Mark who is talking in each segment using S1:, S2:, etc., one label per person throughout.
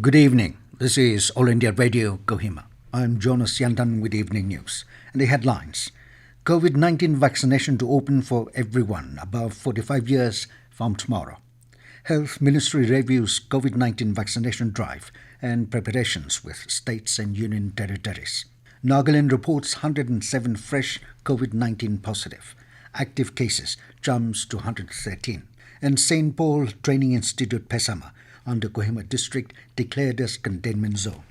S1: Good evening. This is All India Radio, Kohima. I'm Jonas Yandan with Evening News. And the headlines. COVID-19 vaccination to open for everyone above 45 years from tomorrow. Health Ministry reviews COVID-19 vaccination drive and preparations with states and union territories. Nagaland reports 107 fresh COVID-19 positive. Active cases jumps to 113. And St. Paul Training Institute Phesama under Kohima district declared as containment zone.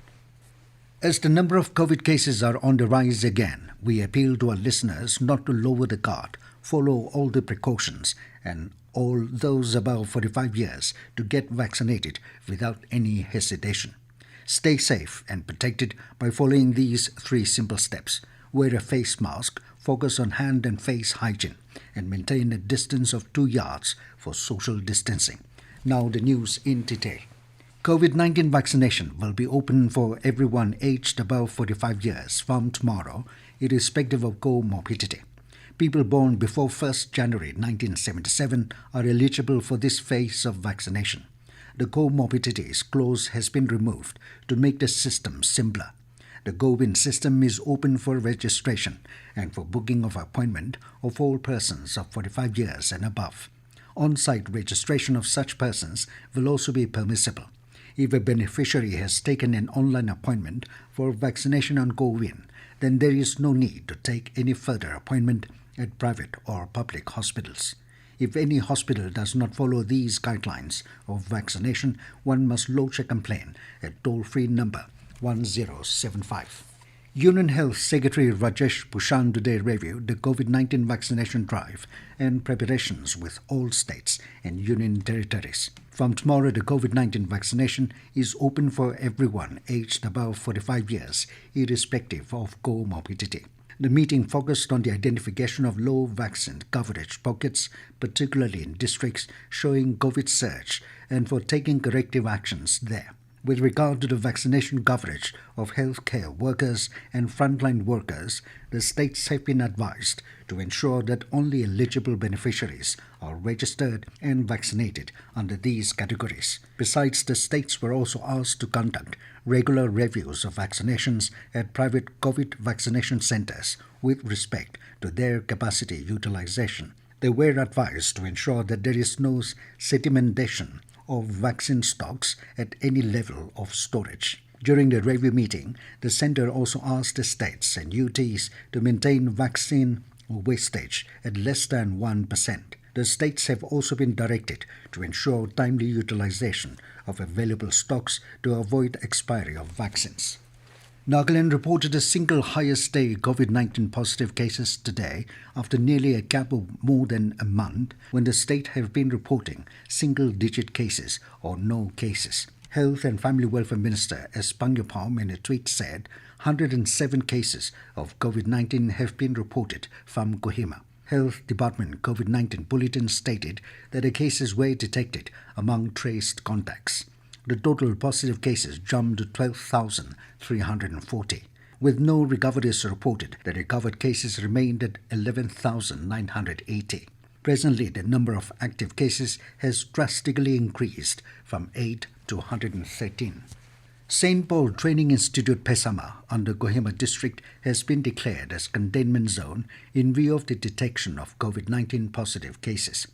S1: As the number of COVID cases are on the rise again, we appeal to our listeners not to lower the guard, follow all the precautions, and all those above 45 years to get vaccinated without any hesitation. Stay safe and protected by following these 3 simple steps. Wear a face mask, focus on hand and face hygiene, and maintain a distance of 2 yards for social distancing. Now the news in detail. COVID-19 vaccination will be open for everyone aged above 45 years from tomorrow, irrespective of comorbidity. People born before 1st January 1977 are eligible for this phase of vaccination. The comorbidities clause has been removed to make the system simpler. The Go-Win system is open for registration and for booking of appointment of all persons of 45 years and above. On-site registration of such persons will also be permissible. If a beneficiary has taken an online appointment for vaccination on Go-Win, then there is no need to take any further appointment at private or public hospitals. If any hospital does not follow these guidelines of vaccination, one must lodge a complaint at toll-free number 1075. Union Health Secretary Rajesh Bhushan today reviewed the COVID-19 vaccination drive and preparations with all states and union territories. From tomorrow, the COVID-19 vaccination is open for everyone aged above 45 years, irrespective of comorbidity. The meeting focused on the identification of low vaccine coverage pockets, particularly in districts showing COVID surge, and for taking corrective actions there. With regard to the vaccination coverage of healthcare workers and frontline workers, the states have been advised to ensure that only eligible beneficiaries are registered and vaccinated under these categories. Besides, the states were also asked to conduct regular reviews of vaccinations at private COVID vaccination centers with respect to their capacity utilization. They were advised to ensure that there is no sedimentation of vaccine stocks at any level of storage. During the review meeting, the centre also asked the states and UTs to maintain vaccine wastage at less than 1%. The states have also been directed to ensure timely utilization of available stocks to avoid expiry of vaccines. Nagaland reported a single highest day COVID-19 positive cases today after nearly a gap of more than a month when the state have been reporting single-digit cases or no cases. Health and Family Welfare Minister S. Pangyapam in a tweet said 107 cases of COVID-19 have been reported from Kohima. Health Department COVID-19 Bulletin stated that the cases were detected among traced contacts. The total positive cases jumped to 12,340. With no recoveries reported, the recovered cases remained at 11,980. Presently, the number of active cases has drastically increased from 8 to 113. St. Paul Training Institute Phesama under Kohima district has been declared as containment zone in view of the detection of COVID-19 positive cases.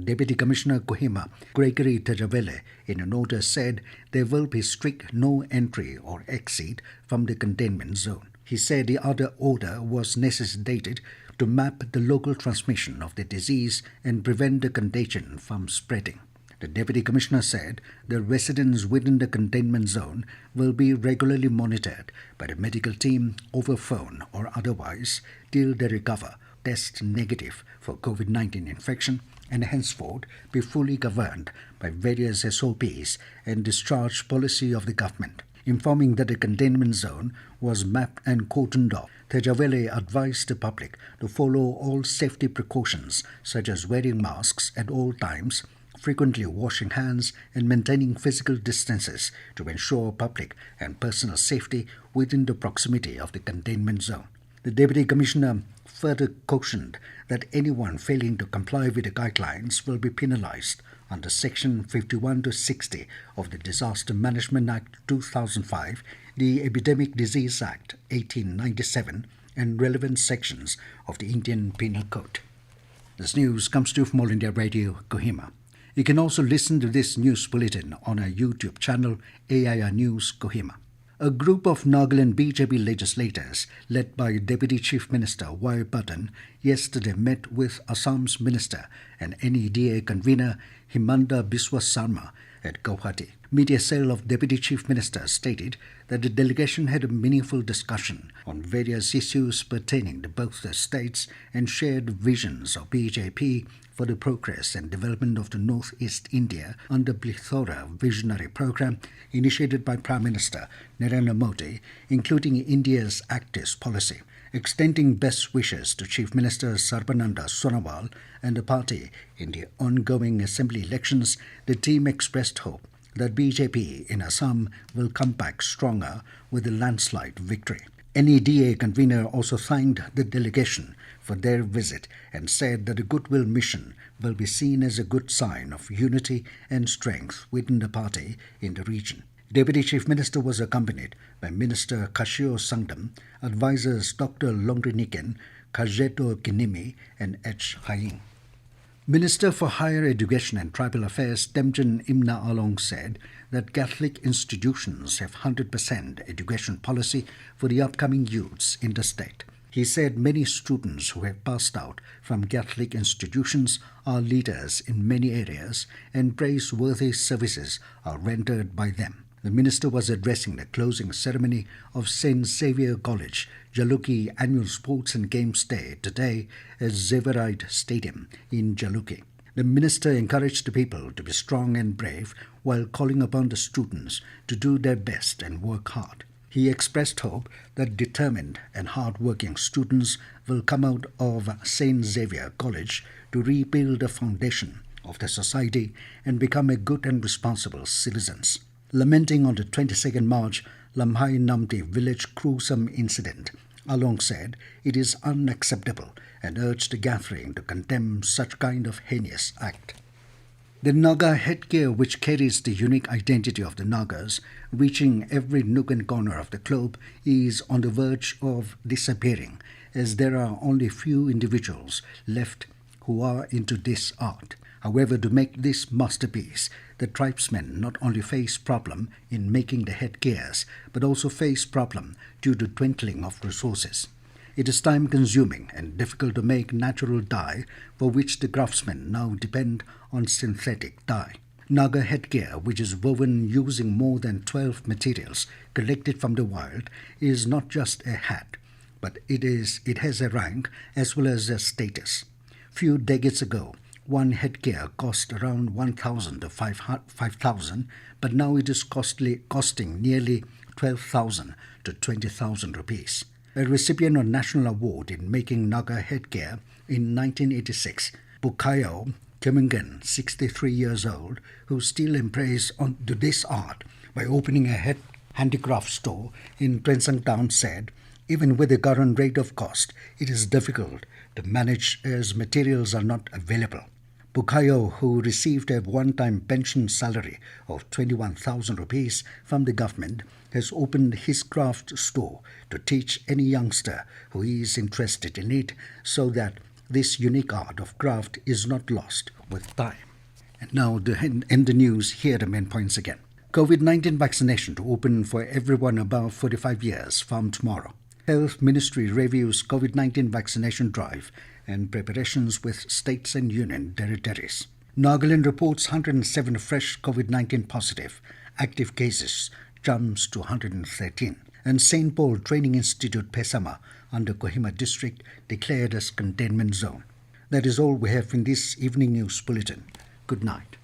S1: Deputy Commissioner Kohima, Gregory Tejavele, in an order said there will be strict no entry or exit from the containment zone. He said the other order was necessitated to map the local transmission of the disease and prevent the contagion from spreading. The Deputy Commissioner said the residents within the containment zone will be regularly monitored by the medical team over phone or otherwise till they recover, test negative for COVID-19 infection, and henceforth be fully governed by various SOPs and discharge policy of the government. Informing that the containment zone was mapped and cordoned off, Tejavele advised the public to follow all safety precautions such as wearing masks at all times, frequently washing hands and maintaining physical distances to ensure public and personal safety within the proximity of the containment zone. The Deputy Commissioner further cautioned that anyone failing to comply with the guidelines will be penalized under Section 51 to 60 of the Disaster Management Act 2005, the Epidemic Disease Act 1897, and relevant sections of the Indian Penal Code. This news comes to you from All India Radio, Kohima. You can also listen to this news bulletin on our YouTube channel, AIR News Kohima. A group of Nagaland BJP legislators, led by Deputy Chief Minister Y. Bulletin, yesterday met with Assam's Minister and NEDA convener Himanta Biswa Sarma at Guwahati. Media cell of Deputy Chief Minister stated that the delegation had a meaningful discussion on various issues pertaining to both the states and shared visions of BJP for the progress and development of the Northeast India under plethora visionary program initiated by Prime Minister Narendra Modi, including India's Act East policy. Extending best wishes to Chief Minister Sarbananda Sonowal and the party in the ongoing assembly elections, the team expressed hope that BJP in Assam will come back stronger with a landslide victory. NEDA convener also thanked the delegation for their visit and said that the Goodwill Mission will be seen as a good sign of unity and strength within the party in the region. Deputy Chief Minister was accompanied by Minister Kashio Sangdam, advisors Dr. Longriniken, Kajeto Kinimi, and H. Haing. Minister for Higher Education and Tribal Affairs Temjen Imna Along said that Catholic institutions have 100% education policy for the upcoming youths in the state. He said many students who have passed out from Catholic institutions are leaders in many areas and praiseworthy services are rendered by them. The minister was addressing the closing ceremony of St. Xavier College, Jaluki Annual Sports and Games Day today at Zeveride Stadium in Jaluki. The minister encouraged the people to be strong and brave while calling upon the students to do their best and work hard. He expressed hope that determined and hard-working students will come out of St. Xavier College to rebuild the foundation of the society and become a good and responsible citizens. Lamenting on the 22nd March Lamhai Namti village gruesome incident, Along said it is unacceptable and urged the gathering to condemn such kind of heinous act. The Naga Headgear, which carries the unique identity of the Nagas, reaching every nook and corner of the globe, is on the verge of disappearing, as there are only few individuals left who are into this art. However, to make this masterpiece, the tribesmen not only face problem in making the headgears, but also face problem due to dwindling of resources. It is time-consuming and difficult to make natural dye, for which the craftsmen now depend on synthetic dye. Naga Headgear, which is woven using more than 12 materials collected from the wild, is not just a hat, but it has a rank as well as a status. Few decades ago, one headgear cost around 1,000 to 5,000, but now it is costing nearly 12,000 to 20,000 rupees. A recipient of National Award in making Naga Headgear in 1986, Bukhayo Kemungan, 63 years old, who still impressed onto this art by opening a handicraft store in Trensang Town, said, even with the current rate of cost, it is difficult to manage as materials are not available. Bukhayo, who received a one-time pension salary of 21,000 rupees from the government, has opened his craft store to teach any youngster who is interested in it, so that this unique art of craft is not lost with time. And now to end the news, here are the main points again. COVID-19 vaccination to open for everyone above 45 years from tomorrow. Health Ministry reviews COVID-19 vaccination drive and preparations with states and union territories. Nagaland reports 107 fresh COVID-19 positive. Active cases jumps to 113. And St. Paul Training Institute Phesama under Kohima district declared as Containment Zone. That is all we have in this evening news bulletin. Good night.